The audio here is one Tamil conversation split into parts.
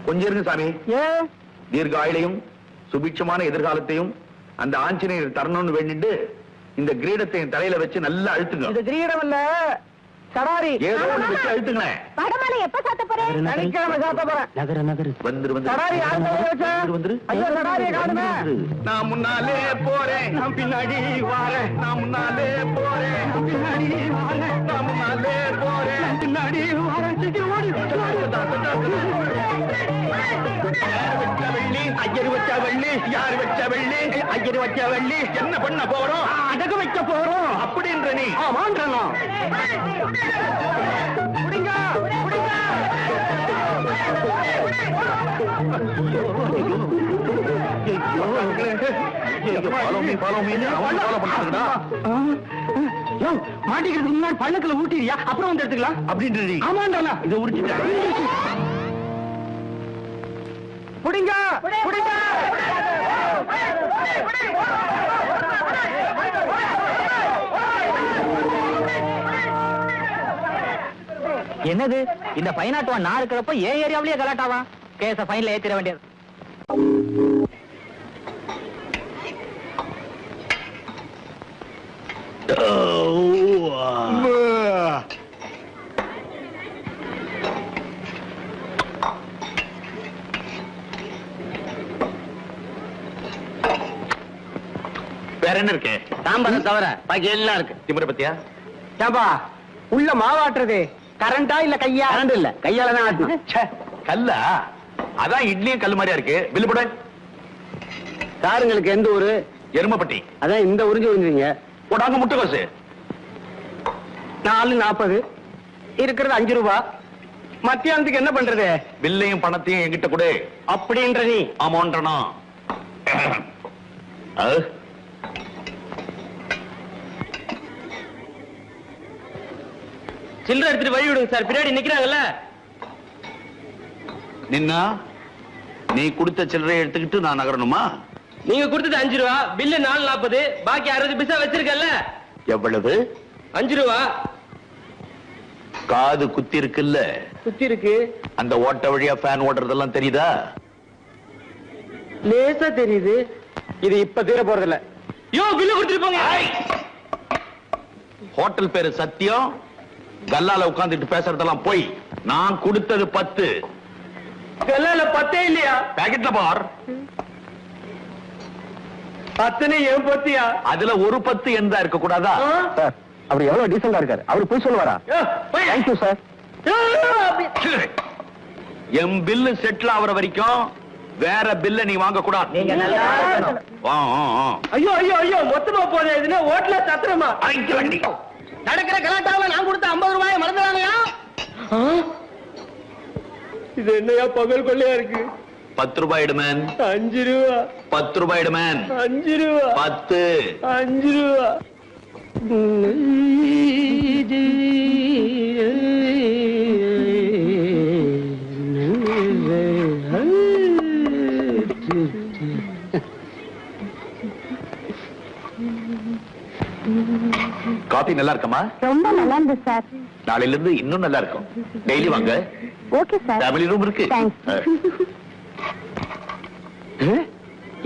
கொஞ்சம் இருங்க சாமி. தீர்க்க ஆயுளையும் சுபிட்சமான எதிர்காலத்தையும் அந்த ஆஞ்சநேயர் தரணும்னு வேண்டிட்டு இந்த கிரீடத்தை தலையில வச்சு நல்லா அழுத்துங்க. இது கிரீடம் இல்ல, கடாரி. ஏதோ ஒண்ணு வச்சு அழுத்துங்களேன். வடமாலை எப்ப சாத்த போறேன்? சனிக்கிழமை சாத்த போறேன். வந்துரு கடாரி வந்துரு. ஐயோ கடாரியை காணுமே. நான் முன்னாலே போறேன், நான் பின்னாடி வாரேன். நான் முன்னாலே போறேன், நான் பின்னாடி வாரேன். நான் முன்னாலே போறேன், நான் பின்னாடி வாரேன். சீக்கிரம் ஓடி. ஐயர் வச்ச வெள்ளி, யார் வச்ச வெள்ளி? ஐயர் வச்ச வெள்ளி. என்ன பண்ண போறோம்? அடகு வைக்க போறோம் அப்படின்ற நீ. ஆமான்றா. புடிங்க புடிங்க. மாட்டிக்கிறதுக்கு முன்னாடி பள்ளத்துல ஊட்டியா, அப்புறம் வந்து எடுத்துக்கலாம் அப்படின்றது. ஆமாண்டா, இதை உரிச்சுட்டேன். புடிங்க புடிங்க. என்னது இந்த பைனாட்டுவா நான் இருக்கிறப்ப ஏன் ஏரியாவிலேயே கலாட்டாவா? கேஸ ஃபைன்ல ஏத்திர வேண்டியது. வேற என்ன இருக்கு? சாம்பார் தவிர பாக்கி எல்லாம் இருக்கு. திமிர பத்தியா? ஏம்பா உள்ள மாவாட்டுறது கரண்டா இல்ல கையா? கரண்ட் இல்ல, கையால தான் ஆட்டணும். கல்லா? அதான் இட்லியும் கல்லு மாதிரியா இருக்கு. பில்லு போட. சாருங்களுக்கு எந்த ஊரு? எருமப்பட்டி. அதான் இந்த உறிஞ்சு உறிஞ்சுவீங்க. போடாங்க முட்டைகோசு. 4.40 இருக்கிறது 5 ரூபாய். மத்தியானத்துக்கு என்ன பண்றது? பில்லையும் பணத்தையும் என்கிட்ட கொடு அப்படின்ற நீ. ஆமான்றனா? சில்லறை எடுத்துட்டு வழி விடுங்க சார், பின்னாடி நிக்கிறாங்கல்ல. நின்னா நீ கொடுத்த சில்லறையை எடுத்துக்கிட்டு நான் நகரணுமா? நீங்க கொடுத்தது 5 ரூபா, பில்லு 4.40, பாக்கி 60 பைசா வச்சிருக்கல. எவ்வளவு? 5 ரூபா. காது குத்தி இருக்குல்ல? குத்தி இருக்கு. அந்த ஓட்ட வழியா ஃபேன் ஓடுறதெல்லாம் தெரியுதா? லேசா தெரியுது. இது இப்ப தீர போறதில்ல. யோ பில்லு கொடுத்துட்டு போங்க. ஹோட்டல் பேரு சத்தியம். கல்லால உட்கார்ந்துட்டு பேசுறதெல்லாம் போய். நான் கொடுத்தது 10. கல்லால 10 இல்லையா? பாக்கெட்ல பார். 10 ஏன் பத்தியா? அதுல ஒரு 10 எந்த இருக்க கூடாதா? அவர் எவ்வளவு டீசெண்டா இருக்காரு. அவர் போய் சொல்லுவாரா? Thank you sir. என் பில்லு செட்டில் ஆகுற வரைக்கும் வேற பில்ல நீ வாங்க கூடாது. நீங்க நல்லா இருக்கணும். ஐயோ ஐயோ ஐயோ, மொத்தமா போதே. இதுல ஓட்டல சத்திரமா வண்டி நடக்கிற கலாட்டாவில நான் கொடுத்த 50 ரூபாயை மறந்துடாங்கயா. இது என்னையா பகல் கொள்ளையா இருக்கு? 10 ரூபாய் மேன். 5 ரூபா. 10 ரூபாய் மேன். 5 ரூபா. 10. 5 ரூபா. காபி நல்லா இருக்கமா? ரொம்ப நல்லா இருந்துச்சு சார். நாளையில இருந்து இன்னும் நல்லா இருக்கும். டெய்லி வாங்க. Okay sir. ஃபேமிலி ரூம் இருக்கு.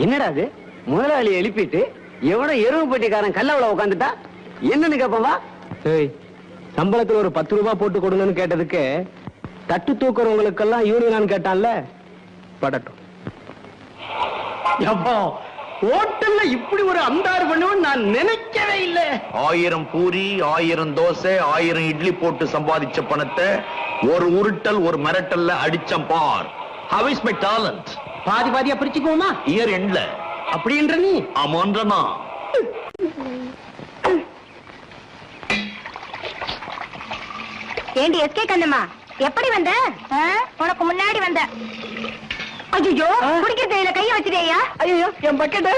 என்னடா அது? முதலாளி எழுப்பிட்டு எவனோ எருவு பெட்டிக்காரன் கல்லவள உட்காந்துட்டா என்னன்னு கேப்பவா? சம்பளத்துல ஒரு 10 ரூபாய் போட்டு கொடுங்கன்னு கேட்டதுக்கு தட்டு தூக்குறவங்களுக்கெல்லாம் யூனியன் கேட்டான்ல. படட்டும். ஹோட்டல்ல இப்படி ஒரு அந்தாறு பண்ணுவோம் நான் நினைக்கவே இல்லை. 1000 பூரி, 1000 தோசை, 1000 இட்லி போட்டு சம்பாதிச்ச பணத்தை ஒரு உருட்டல் ஒரு மிரட்டல்ல அடிச்சம் பார். How is my talent? பாதி பாதியா பிரிச்சுக்குவோமா? இயர் எண்ட்ல. அப்படின்ற நீ? ஆமான்றனா? ஏண்டி எஸ்கே கண்ணம்மா, எப்படி வந்த? உனக்கு முன்னாடி வந்த. ஐயோ, குடிக்கிறதுல கைய வச்சிட்டேயா? ஐயோ என் பக்கெட்.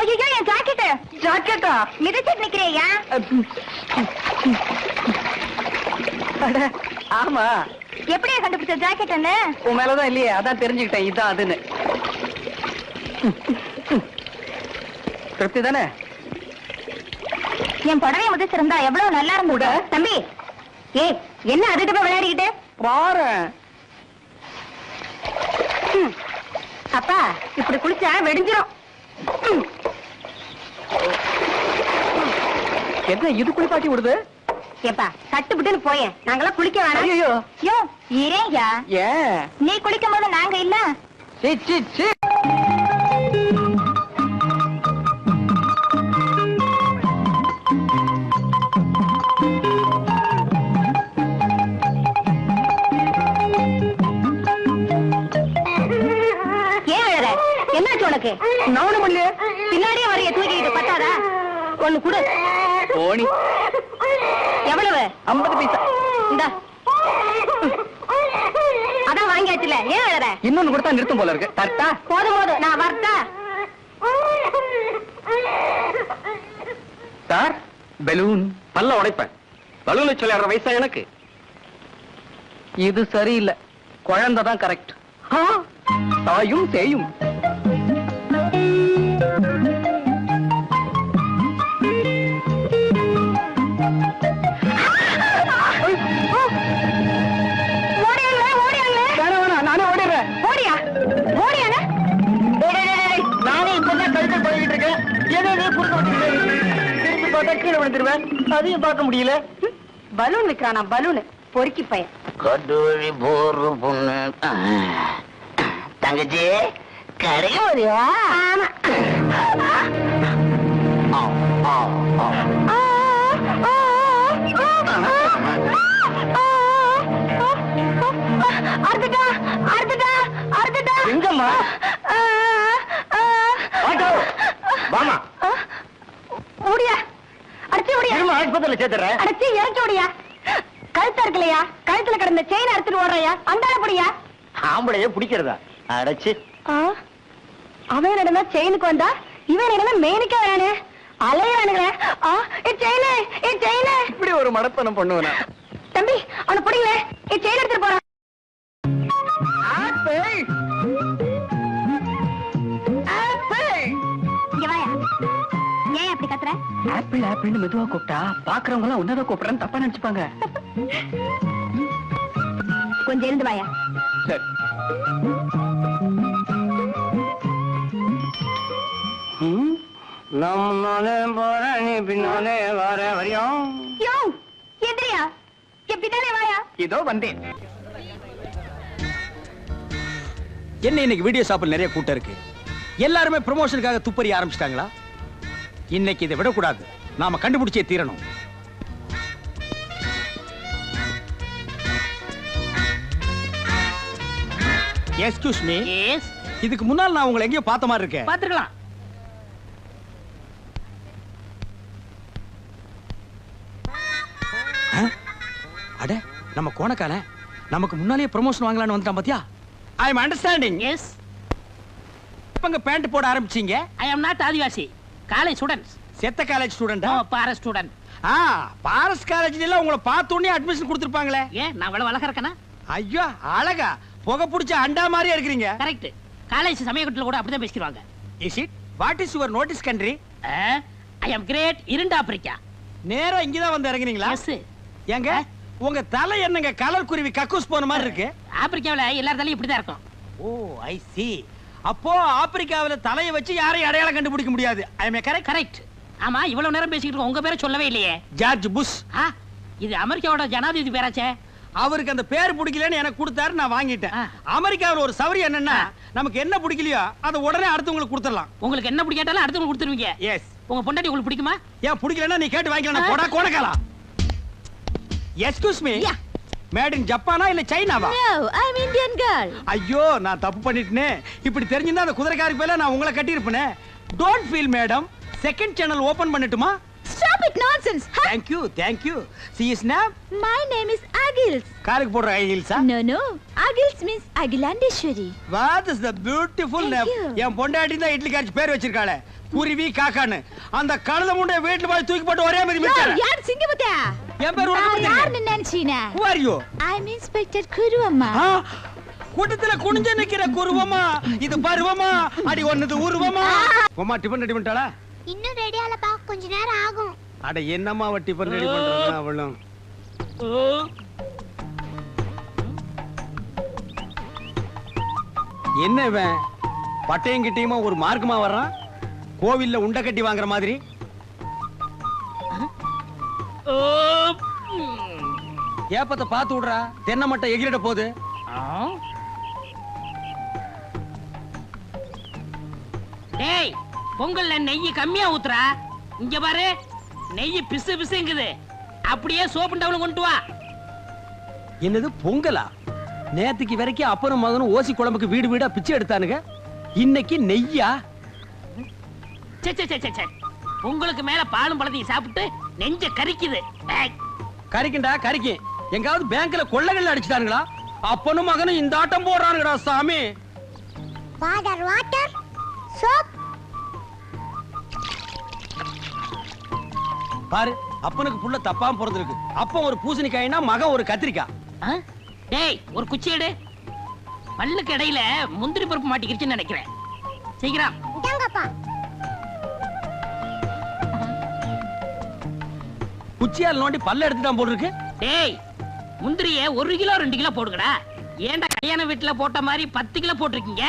ஐயோ என் ஜாக்கெட். ஜாக்கெட்டா? மிதிச்சிட்டு நிக்கிறியா? ஆமா. எப்படியா கண்டுபிடிச்ச ஜாக்கெட்னு? உன் மேலதான் இல்லையே, அதான் தெரிஞ்சுக்கிட்டேன் இதான் அதுன்னு. திருப்தி தானே? என் புடவை முதிச்சிருந்தா எவ்வளவு நல்லா இருந்துட. தம்பி, என்ன அதுக்கு விளையாடிக்கிட்டு பாரு. அப்பா இப்படி குளிச்சா வெடிஞ்சிரும். என்ன இது குளிப்பாட்டி விடுது? ஏப்பா கட்டுப்பிட்டுன்னு போயேன், நாங்கெல்லாம் குளிக்க வேணாம். ஐயோ யோ இரேயா, ஏன்? நீ குளிக்கும் போது நாங்க இல்ல. சீ சீ சீ. ஏன் அழற? என்னாச்சு உனக்கு? நானும் பண்ணலையே. பின்னாடியே வரைய தூக்கிட்டு பத்தாதா? ஒண்ணு குடு. போனி எவ்வளவு? 50 பைசா. இந்தா. அதான் வாங்கியாச்சுல, ஏன் அழற? இன்னொன்னு கொடுத்தா நிறுத்தும் போல இருக்கு. தட்டா? போதும் போதும், நான் வரட்டா? Sir, balloon. பல்ல உடைப்பேன். பலூன் வச்சு விளையாடுற வயசா எனக்கு? இது சரியில்லை. குழந்தை தான் கரெக்ட். தாயும் செய்யும். நானே ஓடிடுறேன். ஓடியா? ஓடியானா? நானே இப்பதான் கழுத்தை பழகிட்டு இருக்கேன். ஏதோ குறுக்க வச்சுருக்கேன். திருப்பி பார்த்தா கீழே விழுந்துருவேன். அதையும் பார்க்க முடியல. பலூன் விக்கிறானா? பலூன் பொறுக்கி பையன். கட்டுவழி போற பொண்ணு. தங்கச்சி கடைக்கு வரியா? ஆமா. அறுத்துட்டா அறுத்துட்டா அறுத்துட்டா. எங்கம்மா? ஆட்டோ வாமா. ஓடியா? அடிச்சு ஓடியா? திரும்ப ஆஸ்பத்திரியில சேர்த்துறேன். அடிச்சு இறக்கி ஓடியா? கழுத்தா இருக்கலையா? கழுத்துல கிடந்த செயின் அறுத்துட்டு ஓடுறையா? அந்த புடியா? ஆம்பளைய பிடிக்கிறதா? அடைச்சு அவன் நடந்தா செயினுக்கு வந்தா, இவன் நடந்தா மெயினுக்கே வரானே. அலையானுங்களே. இப்படி ஒரு மடத்தனம் பண்ணுவேனா? தம்பி அவனை பிடிங்களே. செயின் எடுத்துட்டு போறான். இங்க வாயா. ஏன் அப்படி கத்துற? ஆப்பிள் ஆப்பிள்னு மெதுவா கூப்பிட்டா பாக்குறவங்க எல்லாம் உன்னதான் கூப்பிடுறேன்னு தப்பா நினைச்சுப்பாங்க. கொஞ்சம் எழுந்து வாயா. சரி. நானே போறேன், நீ பின்னாலே வர வரையும். யோ எந்திரியா, என் பின்னாலே வாயா. இதோ வந்தேன். என்ன இன்னைக்கு வீடியோ ஷாப்பில் நிறைய கூட்டம் இருக்கு. எல்லாருமே ப்ரமோஷனுக்காக துப்பறி ஆரம்பிச்சிட்டாங்களா? இன்னைக்கு இதை விடக்கூடாது. நாம கண்டுபிடிச்சே தீரணும். Excuse me. எஸ், இதுக்கு முன்னால் நான் உங்களை எங்கேயோ பார்த்த மாதிரி இருக்கேன். பாத்துக்கலாம். அட, நம்ம கோணக்கால நமக்கு முன்னாலேயே ப்ரமோஷன் வாங்கலாம்னு வந்துட்டான் பாத்தியா? I am understanding. எஸ், எப்பங்க பேண்ட் போட ஆரம்பிச்சீங்க? ஐ அம் நாட் ஆதிவாசி. College students. செத்த காலேஜ் ஸ்டூடெண்டா? நோ, பாரஸ் ஸ்டூடெண்ட். பாரஸ் காலேஜ்ல எல்லாம் உங்களை பார்த்த உடனே அட்மிஷன் கொடுத்துருப்பாங்களே. ஏன் நான் இவ்வளவு அழகா இருக்கேனா? ஐயோ அழகா, புகை பிடிச்ச அண்டா மாதிரியா இருக்கிறீங்க. கரெக்ட். காலேஜ் சமயக்கட்டில் கூட அப்படிதான் பேசிடுவாங்க. Is it? What is your notice country? I am great இரண்டு ஆப்பிரிக்கா. நேரா இங்கதான் வந்து இறங்குறீங்களா? எஸ். ஏங்க உங்க தலை என்னங்க கலர் குருவி கக்கூஸ் போன மாதிரி இருக்கு? ஆப்பிரிக்காவுல எல்லார் தலையும் இப்படிதான் இருக்கும். ஓ ஐ see. அப்போ ஆப்பிரிக்காவுல தலையை வச்சு யாரையும் அடையாளம் கண்டுபிடிக்க முடியாது. I am correct? கரெக்ட். ஆமா, இவ்வளவு நேரம் பேசிட்டு இருக்கோம், உங்க பேரை சொல்லவே இல்லையே. George Bush. இது அமெரிக்காவோட ஜனாதிபதி பேராச்சே. அவருக்கு அந்த பேர் பிடிக்கலன்னு எனக்கு கொடுத்தாரு, நான் வாங்கிட்டேன். அமெரிக்காவில் ஒரு சவரி என்னன்னா, நமக்கு என்ன பிடிக்கலையோ அதை உடனே அடுத்தவங்களுக்கு கொடுத்துடலாம். உங்களுக்கு என்ன பிடிக்காட்டாலும் அடுத்தவங்களுக்கு கொடுத்துருவீங்க. எஸ். உங்க பொண்டாட்டி உங்களுக்கு பிடிக்குமா? ஏன் பிடிக்கலன்னா நீ கேட்டு வாங்கிக்கலாம். போடா கோணக்காலா. Excuse me. மேட் இன் ஜப்பானா இல்ல சைனாவா? No, I'm Indian girl. ஐயோ நான் தப்பு பண்ணிட்டேனே. இப்படி தெரிஞ்சிருந்தா அந்த குதிரைக்காரி பேல நான் உங்களை கட்டி இருப்பேனே. Don't feel madam. Second channel open பண்ணட்டுமா? Stop it nonsense. Thank you, thank you. See his name? My name is Agils. காருக்கு போடுற ஐகில்ஸா? No, no. Agils means Agilandeshwari. What is the beautiful name? Thank you. என் பொண்டாட்டி தான் இட்லி காய்ச்சி பேர் வச்சிருக்காளே, குருவி காக்கான்னு. அந்த கழுத முண்டை வீட்டுல போய் தூக்கி போட்டு ஒரே மாதிரி மிச்சாரு. யார் சிங்கமுத்தா? என் பேர் உனக்கு தெரியும். யார் நினைச்சீனா? Who are you? I'm Inspector Kuruamma. கூட்டத்துல குனிஞ்சு நிக்கிற குருவமா, இது பருவமா, அடி ஒன்னது உருவமா. உமா டிபன் ரெடி பண்ணிட்டாளா? இன்னும் ரெடியாலப்பா, கொஞ்ச நேரம் ஆகும். அட என்னம்மா அவ டிபன் ரெடி பண்றது அவளும். என்ன இவன் பட்டையும் கிட்டையுமா ஒரு மார்க்கமா வர்றான், கோவில்ல உண்டை கட்டி வாங்குற மாதிரி. ஏப்பத்தை பார்த்து விடுறா, தென்னை மட்டை எகிரிட போகுது. டேய், பொங்கல்ல நெய் கம்மியா ஊத்துறா. இங்க பாரு, நெய் பிசு பிசுங்குது. அப்படியே சோப்பு டவுன் கொண்டு வா. என்னது பொங்கலா? நேத்துக்கு வரைக்கும் அப்பனும் மகனும் ஓசி குழம்புக்கு வீடு வீடா பிச்சை எடுத்தானுங்க, இன்னைக்கு நெய்யா? சே சே சே சே, பொங்கலுக்கு மேல பாலும் பழத்தையும் சாப்பிட்டு நெஞ்ச கரிக்குது. கறிக்கிண்டா கறிக்கு. எங்காவது பேங்க்ல கொள்ளைகள் அடிச்சுட்டானுங்களா? அப்பனும் மகனும் இந்த ஆட்டம் போடுறானுங்கடா சாமி. Water water soap. பாரு, அப்பனுக்கு புள்ள தப்பாம பிறந்திருக்கு. அப்பன் ஒரு பூசணிக்காய்னா மகன் ஒரு கத்திரிக்காய். டேய், ஒரு குச்சி எடு. பல்லுக்கு இடையில முந்திரி பருப்பு மாட்டிக்கிருச்சுன்னு நினைக்கிறேன். சீக்கிரம் இந்தாங்கப்பா. குச்சியால் நோண்டி பல்ல எடுத்துட்டான் போல இருக்கு. டேய், முந்திரிய 1 கிலோ 2 கிலோ போடுங்கடா. ஏன்டா கல்யாண வீட்டுல போட்ட மாதிரி 10 கிலோ போட்டிருக்கீங்க?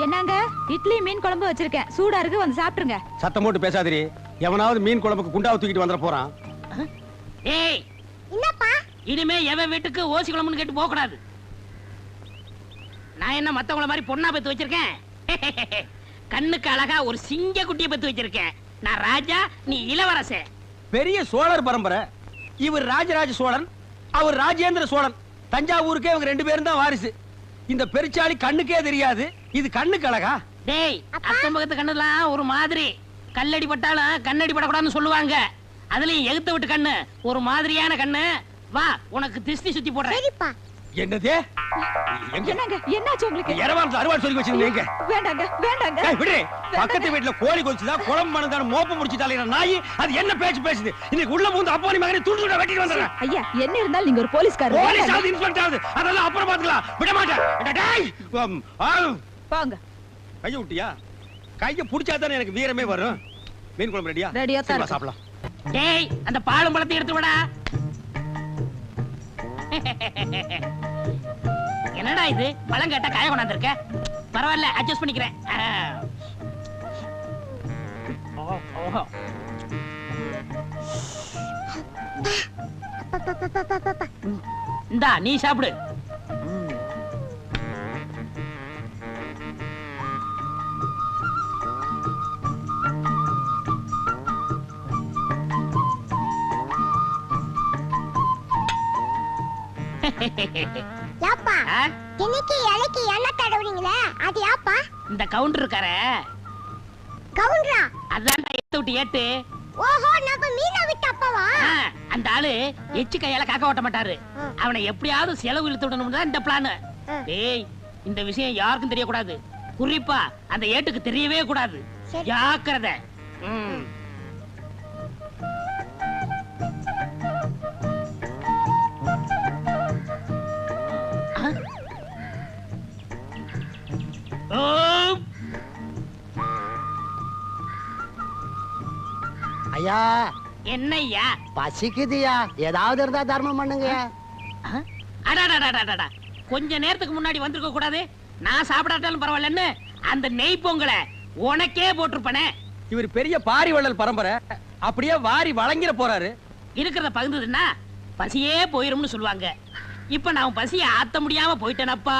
என்னங்க, இட்லி மீன் குழம்பு வச்சிருக்கேன், சூடா இருக்கு, வந்து சாப்பிட்டுருங்க. சத்தம் போட்டு பேசாதீரி. எவனாவது மீன் குழம்புக்கு குண்டாவை தூக்கிட்டு வந்துட போறான். ஏய், என்னப்பா? இனிமே எவன் வீட்டுக்கு ஓசி குழம்புன்னு கேட்டு போக கூடாது. நான் என்ன மத்தவங்கள மாதிரி பொண்ணா பெத்து வச்சிருக்கேன்? கண்ணுக்கு அழகா ஒரு சிங்க குட்டியை பெத்து வச்சிருக்கேன். நான் ராஜா, நீ இளவரசே. பெரிய சோழர் பரம்பரை. இவர் ராஜராஜ சோழன், அவர் ராஜேந்திர சோழன். தஞ்சாவூருக்கே இவங்க 2 பேரும் தான் வாரிசு. இந்த பெருச்சாளி கண்ணுக்கே தெரியாது. இது கண்ணுக்கு அழகா? டேய், அக்கம் பக்கத்து கண்ணுலாம் ஒரு மாதிரி. கல்லடி பட்டாலும் கண்ணடி படக்கூடாதுன்னு சொல்லுவாங்க. அதுலயும் எகுத்த விட்டு கண்ணு ஒரு மாதிரியான கண்ணு. வா, உனக்கு திஷ்டி சுத்தி போடுறேன். சரிப்பா. என்னது? என்னங்க, என்னாச்சு உங்களுக்கு? இரவாரத்துல அறுவாள் சொல்லி வச்சிருந்தீங்க. வேண்டாங்க வேண்டாங்க. ஏய் விடு. பக்கத்து வீட்டுல கோழி கொல்ச்சுதா, குழம்பு மணந்தான மோப்ப முடிச்சிட்டாலே நாய். அது என்ன பேச்சு பேசுது? இன்னைக்கு உள்ள பூந்து அப்பானி மகனை துண்டு துண்டா வெட்டிட்டு வந்தறேன். ஐயா, என்ன இருந்தாலும் நீங்க ஒரு போலீஸ்காரர். போலீஸ் ஆகுது, இன்ஸ்பெக்டர் ஆகுது, அதெல்லாம் அப்புறம் பாத்துக்கலாம். விட மாட்டேன். டேய், வாங்க. கைய விட்டியா? கைய புடிச்சா தானே எனக்கு வீரமே வரும். மீன் குழம்பு ரெடியா? ரெடியா தான் இருக்கு. சாப்பிடலாம். டேய், அந்த பாலும் பழத்தை எடுத்து விடா. என்னடா இது, பழம் கேட்டா காய கொண்டாந்துருக்க. பரவாயில்ல, அட்ஜஸ்ட் பண்ணிக்கிறேன். இந்தா, நீ சாப்பிடு. யாப்பா, ஆ? இன்னைக்கு இலைக்கு எண்ணெய் தடவுறீங்களே, அது யாப்பா? இந்த கவுண்டர் இருக்காரே, கவுண்டரா? அதான்டா எடுத்து விட்டு ஏத்து. ஓஹோ, நம்ம மீனை விட்டு அப்பவா? ஆ, அந்த ஆளு எச்சு கையால காக்க ஓட்ட மாட்டாரு. அவனை எப்படியாவது செலவு இழுத்து விடணும் தான் இந்த பிளான். டேய், இந்த விஷயம் யாருக்கும் தெரியக்கூடாது. குறிப்பா அந்த ஏட்டுக்கு தெரியவே கூடாது. சரி. ஜாக்கிரதை. ஐயா, என்னய்யா? பசிக்குதுயா, ஏதாவது இருந்தா தர்மம் பண்ணுங்க. அடாடாடாடாடா, கொஞ்ச நேரத்துக்கு முன்னாடி வந்திருக்க கூடாது. நான் சாப்பிடாட்டாலும் பரவாயில்லன்னு அந்த நெய் பொங்கலை உனக்கே போட்டிருப்பனே. இவர் பெரிய பாரி வள்ளல் பரம்பரை, அப்படியே வாரி வழங்கிட போறாரு. இருக்கிறத பகிர்ந்ததுன்னா பசியே போயிரும்னு சொல்லுவாங்க. இப்ப நான் பசிய ஆத்த முடியாம போயிட்டேனப்பா.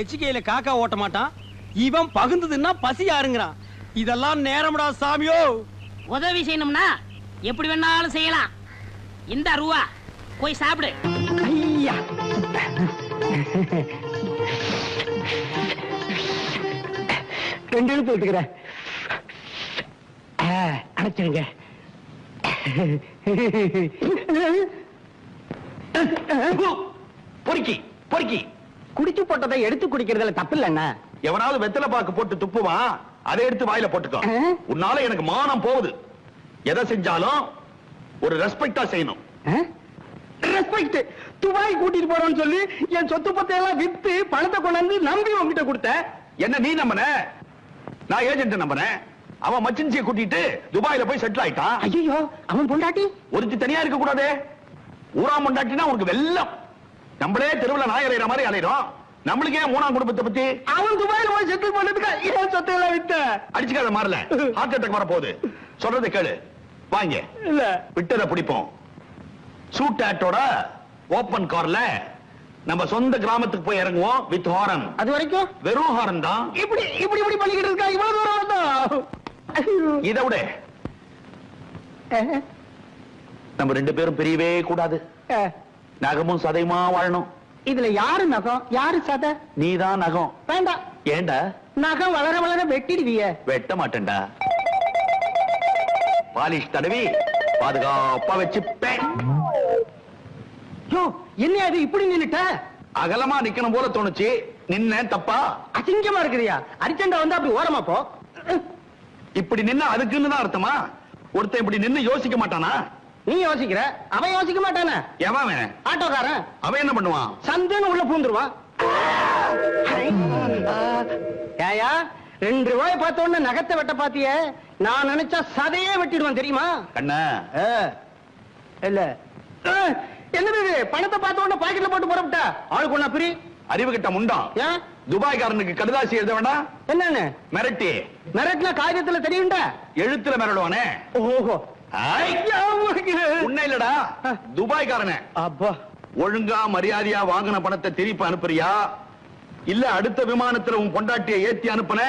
எச்சிக்கையில காக்கா ஓட்ட மாட்டான், இவன் பகுந்ததுன்னா பசி யாருங்கிறான். இதெல்லாம் நேரம்டா சாமியோ. உதவி செய்யணும்னா எப்படி வேணாலும் செய்யலாம். இந்த ரூவா போய் சாப்பிடு. ஐயா, ரெண்டு எழுப்பு விட்டுக்கிறேன். அடைச்சிருங்க. பொறுக்கி பொறுக்கி குடிச்சு போட்டதை எடுத்து குடிக்கிறதுல தப்பு இல்ல. எவனாவது வெத்தலை பாக்கு போட்டு துப்புவான், அதை எடுத்து வாயில போட்டுக்கோ. உன்னால எனக்கு மானம் போகுது. எதை செஞ்சாலும் ஒரு ரெஸ்பெக்டா செய்யணும். ரெஸ்பெக்ட். துபாய் கூட்டிட்டு போறோம்னு சொல்லி என் சொத்து பத்தையெல்லாம் வித்து பணத்தை கொண்டாந்து நம்பி உங்ககிட்ட கொடுத்த. என்ன நீ நம்பன? நான் ஏஜென்ட் நம்பனேன். அவன் மச்சின்சியை கூட்டிட்டு துபாயில போய் செட்டில் ஆயிட்டான். ஐயோ, அவன் பொண்டாட்டி ஒருத்தி தனியா இருக்க கூடாதே. ஊரா பொண்டாட்டினா உனக்கு வெள்ளம். நம்மளே தெருவுல நாய் அலையிற மாதிரி அலையிறோம். நம்மளுக்கு ஏன் மூணாம் குடும்பத்தை பத்தி? அவன் துபாயில போய் செட்டில் பண்ணதுக்கு இவன் சொத்தை எல்லாம் வித்த. அடிச்சுக்காத மாறல, ஹார்ட் அட்டாக் வர போகுது. சொல்றதை கேளு, வாங்க. இல்ல விட்டத பிடிப்போம். சூட் ஆட்டோட ஓபன் கார்ல நம்ம சொந்த கிராமத்துக்கு போய் இறங்குவோம் வித் ஹாரன். அது வரைக்கும் வெறும் ஹாரன் தான். இப்படி இப்படி இப்படி பண்ணிக்கிட்டு இருக்கா, இவ்வளவு தூரம் வந்தோம். இதை விட நம்ம 2 பேரும் பிரியவே கூடாது. நகமும் சதையுமா வாழணும். இதுல யாரு நகம் யாரு சதை? நீதான் நகம். வேண்டாம். ஏண்டா? நகம் வளர வளர வெட்டிடுவிய. வெட்ட மாட்டேன்டா. பாலிஷ் தடவி பாதுகாப்பா வச்சுப்பேன். என்ன அது இப்படி நின்னுட்ட? அகலமா நிக்கணும் போல தோணுச்சு, நின்ன தப்பா? அசிங்கமா இருக்குறியா? அரிச்சண்டா வந்து அப்படி ஓரமா போ. இப்படி நின்னா அதுக்குன்னு தான் அர்த்தமா? ஒருத்தன் இப்படி நின்னு யோசிக்க மாட்டானா? நீ யோசிக்கிற, அவன் யோசிக்க மாட்டானே. எவன்? ஆட்டோக்காரன். அவன் என்ன பண்ணுவான்? சந்துன்னு உள்ள பூந்துருவான். ஏயா 2 ரூபாய் பார்த்த உடனே நகத்தை வெட்ட பாத்திய, நான் நினைச்சா சதையே வெட்டிடுவான் தெரியுமா? கண்ணா இல்ல என்னது இது? பணத்தை பார்த்த உடனே பாக்கெட்ல போட்டு புறப்பட்ட ஆளுக்கு ஒண்ணா பிரி. அறிவு கிட்ட முண்டான். ஏன் துபாய்காரனுக்கு கடுதாசி எழுத வேண்டாம்? என்னன்னு மிரட்டி மிரட்டினா காகிதத்துல தெரியும்டா. எழுத்துல மிரடுவானே. ஓஹோ உன்ன இல்லடா, துபாய்காரனே. அப்பா ஒழுங்கா மரியாதையா வாங்கின பணத்தை திருப்பி அனுப்புறியா, இல்ல அடுத்த விமானத்துல உன் பொண்டாட்டியை ஏத்தி அனுப்புன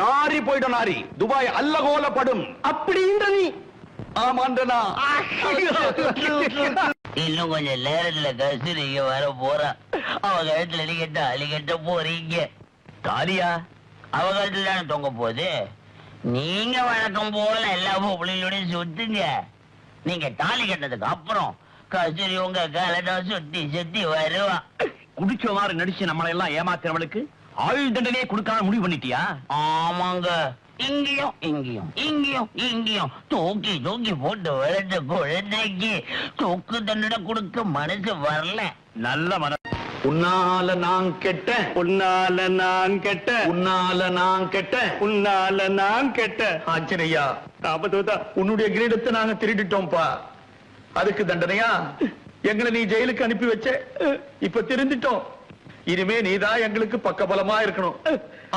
நாரி போயிடும். நாரி துபாய் அல்லகோலப்படும். அப்படின்ற நீ. ஆமாண்டனா. இன்னும் கொஞ்சம் நேரத்துல கஸ்தூரி இங்க வர போறா. அவ கழுத்துல அலிகட்ட போறீங்க. தாலியா அவ கழுத்துல தானே தொங்க போகுது. நீங்க வழக்கம் போல எல்லா பொம்பளையோடையும் சுத்துங்க. நீங்க தாலி கட்டதுக்கு அப்புறம் கஸ்தூரி உங்க காலதான் சுத்தி சுத்தி வருவா. குடிச்ச மாதிரி நடிச்சு நம்மளை எல்லாம் ஏமாத்துறவளுக்கு ஆயுள் தண்டனையே கொடுக்காம முடிவு பண்ணிட்டியா? ஆமாங்க, இங்கேயும் இங்கேயும் இங்கேயும் இங்கேயும் தூக்கி தூக்கி போட்டு வளர்ந்த குழந்தைக்கு தூக்கு தண்டனை கொடுக்க மனசு வரல. நல்ல மன. உன்னால நான் கெட்ட, உன்னால நான் கெட்ட, உன்னால நான் கெட்ட, உன்னால நான் கெட்ட. ஆஞ்சனையா உன்னுடைய கிரீடத்தை நாங்க திருடிட்டோம்ப்பா. அதுக்கு தண்டனையா எங்களை நீ ஜெயிலுக்கு அனுப்பி வச்ச. இப்ப திருந்திட்டோம். இனிமே நீதான் எங்களுக்கு பக்கபலமா இருக்கணும்.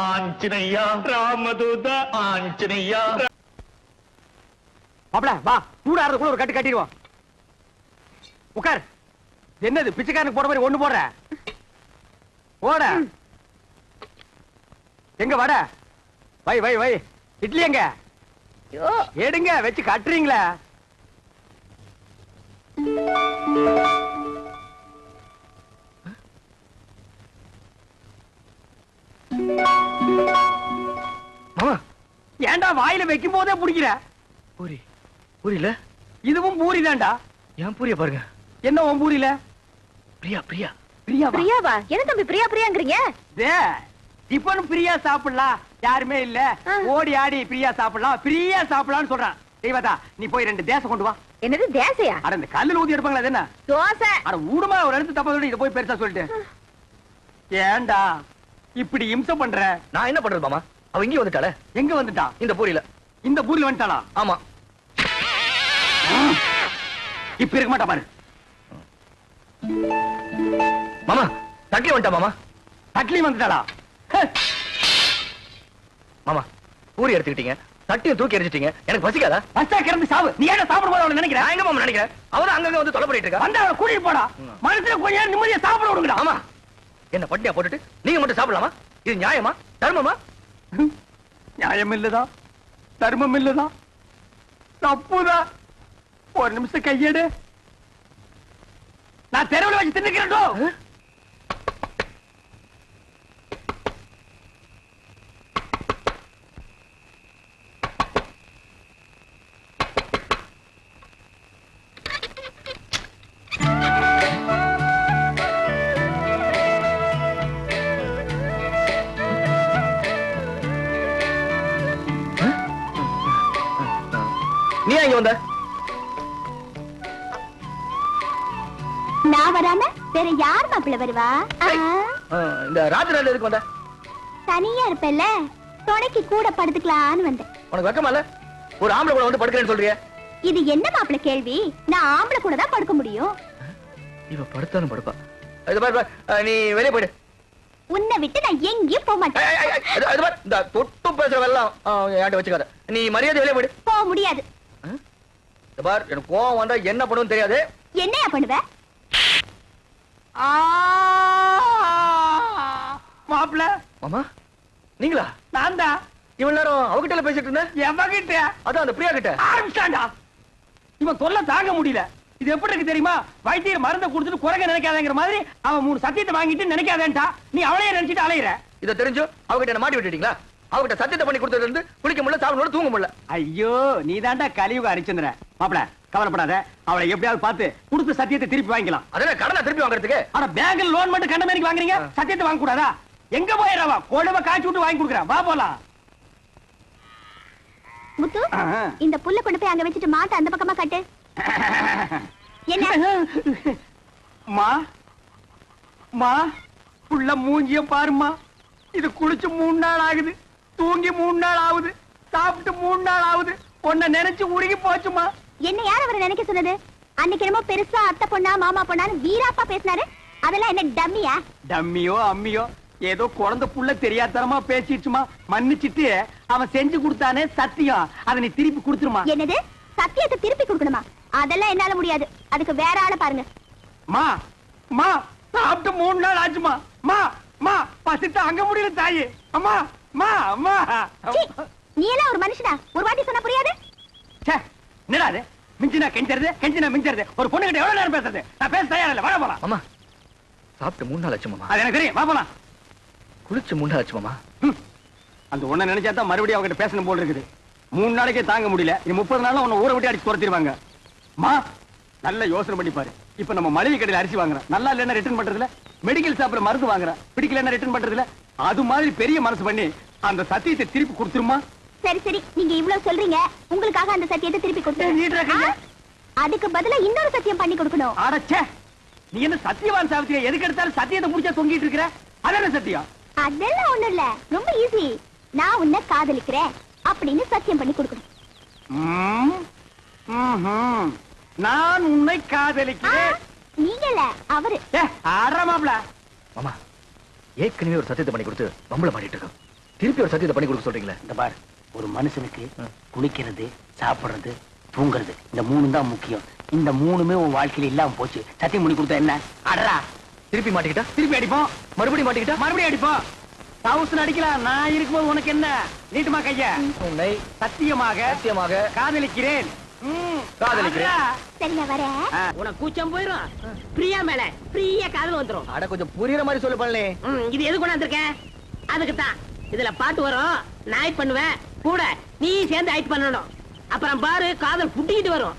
ஆஞ்சனையா, ராமதூதா, ஆஞ்சனையா. மாப்ள வா, கூடாறது கூட ஒரு கட்டு கட்டிடுவோம். உட்கார். என்னது பிச்சைக்காரனுக்கு போற மாதிரி ஒண்ணு போடுற? ஓட எங்க வட? வை வை வை. இட்லி எங்க? எடுங்க வச்சு கட்டுறீங்களா? மாமா ஏன்டா வாயில வைக்கும் போதே புடிக்கிற? பூரி பூரியில இதுவும் பூரி தான்டா. ஏன் பூரிய பாருங்க. என்ன உன் பூரியில? பிரியா பிரியா பிரியா பிரியாவா? என்ன தம்பி பிரியா பிரியாங்கறீங்க? டிபன் பிரியா சாப்பிடலாம், யாருமே இல்ல ஓடி ஆடி பிரியா சாப்பிடலாம், பிரியா சாப்பிடலாம்னு சொல்றான். தெய்வதா நீ போய் 2 தேசம் கொண்டு வா. என்னது தேசையா? அட இந்த கல்லுல ஊதி எடுப்பாங்களா? அது என்ன தோசை? அட ஊடுமா ஒரு இடத்து தப்பா சொல்லி இத போய் பெருசா சொல்லிட்டு. ஏன்டா இப்படி இம்சை பண்ற? நான் என்ன பண்றது மாமா? அவ இங்க வந்துட்டாளே. எங்க வந்துட்டா? இந்த பூரியில. இந்த பூரியில வந்துட்டாளா? ஆமா. இப்ப இருக்க மாட்டா பாரு. மாமா தட்லி வந்துட்டா மாமா. தட்லி வந்துட்டாளா? மாமா பூரி எடுத்துக்கிட்டீங்க, தட்டியை தூக்கி எரிஞ்சிட்டீங்க. எனக்கு பசிக்காதா? பஸ்டா கிளம்பி சாவு. நீ ஏன் சாப்பிட போற அவளை நினைக்கிற? நான் எங்க மாமா நினைக்கிறேன்? அவதான் அங்கங்க வந்து தொலை பண்ணிட்டு இருக்கா. வந்து அவளை கூட்டிட்டு போடா. மனசுல கொஞ்ச நேரம் நிம்மதியா சாப்பிட விடுங்கடா. ஆமா, என்ன பட்டியா போட்டுட்டு நீங்க மட்டும் சாப்பிடலாமா? இது நியாயமா தர்மமா? நியாயம் இல்லதான், தர்மம் இல்லதான், தப்புதான். ஒரு நிமிஷம் கையெடு. நான் தெருவில் வச்சு தின்னுக்கிறேன். நீ இங்க வந்த? நான் வராம வேற யார் மாப்பிள்ள வருவா? இந்த ராஜராஜ எதுக்கு வந்த? தனியா இருப்பல்ல, துணைக்கு கூட படுத்துக்கலான்னு வந்தேன். உனக்கு வெக்கமா இல்ல? ஒரு ஆம்பளை கூட வந்து படுக்கிறேன்னு சொல்றியே. இது என்ன மாப்பிள்ள கேள்வி? நான் ஆம்பளை கூட தான் படுக்க முடியும். இவ படுத்தாலும் படுப்பா. இது பாரு, நீ வெளியே போயிடு. உன்னை விட்டு நான் எங்கேயும் போக மாட்டேன். இந்த தொட்டு பேசுறவெல்லாம் என்கிட்ட வச்சுக்காத. நீ மரியாதை வெளியே போயிடு. போக முடியாது. பார், எனக்கு கோவம் வந்தா என்ன பண்ணுன்னு தெரியாது. என்னையா பண்ணுவ? மாப்பிள்ள மாமா நீங்களா? நான் தான். இவ்வளவு நேரம் அவகிட்ட பேசிட்டு இருந்தேன். எவகிட்ட? அதான் அந்த பிரியா கிட்ட. ஆரம்பிச்சாண்டா. இவன் தொல்லை தாங்க முடியல. இது எப்படி இருக்கு தெரியுமா? வைத்தியர் மருந்தை கொடுத்துட்டு குறைக்க நினைக்காதேங்கிற மாதிரி அவன் 3 சத்தியத்தை வாங்கிட்டு நினைக்காதேன்டா. நீ அவளையே நினைச்சிட்டு அலையிற. இத தெரிஞ்சு அவகிட்ட என்ன மாட்டி விட்டுட்டீங்களா? அவகிட்ட சத்தியத்தை பண்ணி கொடுத்ததுல இருந்து குளிக்க முடியல, சாப்பிட முடியல, தூங்க முடியல. ஐயோ, நீ தாண்டா கலியுக ஹரிச்சந்திரன். மாப்பிள கவலைப்படாத, அவளை எப்படியாவது பார்த்து கொடுத்த சத்தியத்தை திருப்பி வாங்கிக்கலாம். அதென்ன கடனை திருப்பி வாங்குறதுக்கு? ஆனா பேங்க்ல லோன் மட்டும் கண்ட மாதிரி வாங்குறீங்க, சத்தியத்தை வாங்க கூடாதா? எங்க போயிடவா? கொழுவ காய்ச்சி விட்டு வாங்கி கொடுக்குறேன். வா போலாம். முத்து, இந்த புல்ல கொண்டு போய் அங்க வச்சுட்டு மாட்ட அந்த பக்கமா கட்டு. என்ன? மா மா புள்ள மூஞ்சிய பாருமா. இது குளிச்சு 3 நாள் ஆகுது, தூங்கி 3 நாள் ஆகுது, சாப்பிட்டு 3 நாள் ஆகுது. உன்னை நினைச்சு உருகி போச்சுமா. என்ன யார் அவரை நினைக்க சொன்னது? அன்னைக்கு என்னமோ பெருசா அத்தை பொண்ணா மாமா பொண்ணான்னு வீராப்பா பேசினாரு. அதெல்லாம் என்ன டம்மியா? டம்மியோ அம்மியோ ஏதோ குழந்தை புள்ள தெரியாதனமா பேசிடுச்சுமா. மன்னிச்சிட்டு அவன் செஞ்சு கொடுத்தானே சத்தியம், அதை நீ திருப்பி கொடுத்துருமா. என்னது? சத்தியத்தை திருப்பி கொடுக்கணுமா? அதெல்லாம் என்னால முடியாது. அதுக்கு வேற ஆளை பாருங்க. மா மா சாப்பிட்டு 3 நாள் ஆச்சுமா. மா மா பசிட்டு அங்க முடியல தாயி. அம்மா மா அம்மா. நீ எல்லாம் ஒரு மனுஷனா? ஒரு வாட்டி சொன்னா புரியாது? என்னடா அது? மிஞ்சினா கெஞ்சறது, கெஞ்சினா மிஞ்சறது. ஒரு பொண்ணு கிட்ட எவ்வளவு நேரம் பேசுறது? நான் பேச தயாரா இல்ல. வர போலாம். அம்மா சாப்பிட்டு 3 நாள் ஆச்சு மாமா. அது எனக்கு தெரியும். வா போலாம். குளிச்சு 3 நாள் ஆச்சு மாமா. அந்த ஒண்ண நினைச்சா தான் மறுபடியும் அவகிட்ட பேசணும் போல இருக்குது. 3 நாளைக்கே தாங்க முடியல. இனி 30 நாள்ல உன்னை ஊரை விட்டு அடிச்சு துரத்திடுவாங்க. மா நல்ல யோசனை பண்ணி பாரு. இப்ப நம்ம மளிகை கடையில அரிசி வாங்குறோம், நல்லா இல்லைன்னா ரிட்டர்ன் பண்றதுல. மெடிக்கல் ஷாப்ல மருந்து வாங்குறோம், பிடிக்கலன்னா ரிட்டர்ன் பண்றதுல. அது மாதிரி பெரிய மனசு பண்ணி அந்த சத்தியத்தை திருப்பி கொடுத்துருமா. சரி சரி, நீங்க இவ்வளவு சொல்றீங்க, உங்களுக்காக அந்த சத்தியத்தை திருப்பி கொடுத்துறேன். அதுக்கு பதிலா இன்னொரு சத்தியம் பண்ணி கொடுக்கணும். அடச்சே, நீ என்ன சத்தியவான் சாவித்திரி? எதுக்கு எடுத்தாலும் சத்தியத்தை முடிச்சா தொங்கிட்டு இருக்கிற? அதான சத்தியம்? அதெல்லாம் ஒண்ணும் இல்ல, ரொம்ப ஈஸி. நான் உன்னை காதலிக்கிறேன் அப்படின்னு சத்தியம் பண்ணி கொடுக்கணும். நான் உன்னை காதலிக்கிறேன். நீங்க இல்ல, அவரு. ஆடுறாமாப்ல. மாமா ஏற்கனவே ஒரு சத்தியத்தை பண்ணி கொடுத்து நம்மள மாட்டிட்டு இருக்கோம். திருப்பி ஒரு சத்தியத்தை பண்ணி கொடுக்க சொல்றீங்களா? இந்த பார், ஒரு மனுஷனுக்கு குளிக்கிறது, சாப்பிடுறது, தூங்குறது, இந்த 3 தான் முக்கியம். இந்த 3மே உன் வாழ்க்கையில இல்லாம போச்சு. சத்தியம் பண்ணி கொடுத்தா என்ன? அடரா. திருப்பி மாட்டிக்கிட்டா? திருப்பி அடிப்போம். மறுபடியும் மாட்டிக்கிட்டா? மறுபடியும் அடிப்போம். 1000 அடிக்கலாம். நான் இருக்கும்போது உனக்கு என்ன? நீட்டுமா கைய. உன்னை சத்தியமாக சத்தியமாக காதலிக்கிறேன். காதலிக்கிறேன். சரி, நான் வரேன். உனக்கு கூச்சம் போயிரும். பிரியா மேல பிரியா காதல் வந்துரும். அட கொஞ்சம் புரியுற மாதிரி சொல்லு பண்ணலே. இது எது கொண்டு வந்திருக்கேன்? அதுக்கு தான். இதுல பாட்டு வரும், நான் ஆக்ட் பண்ணுவேன், கூட நீ சேர்ந்து ஆக்ட் பண்ணணும். அப்புறம் பாரு, காதல் புட்டிக்கிட்டு வரும்.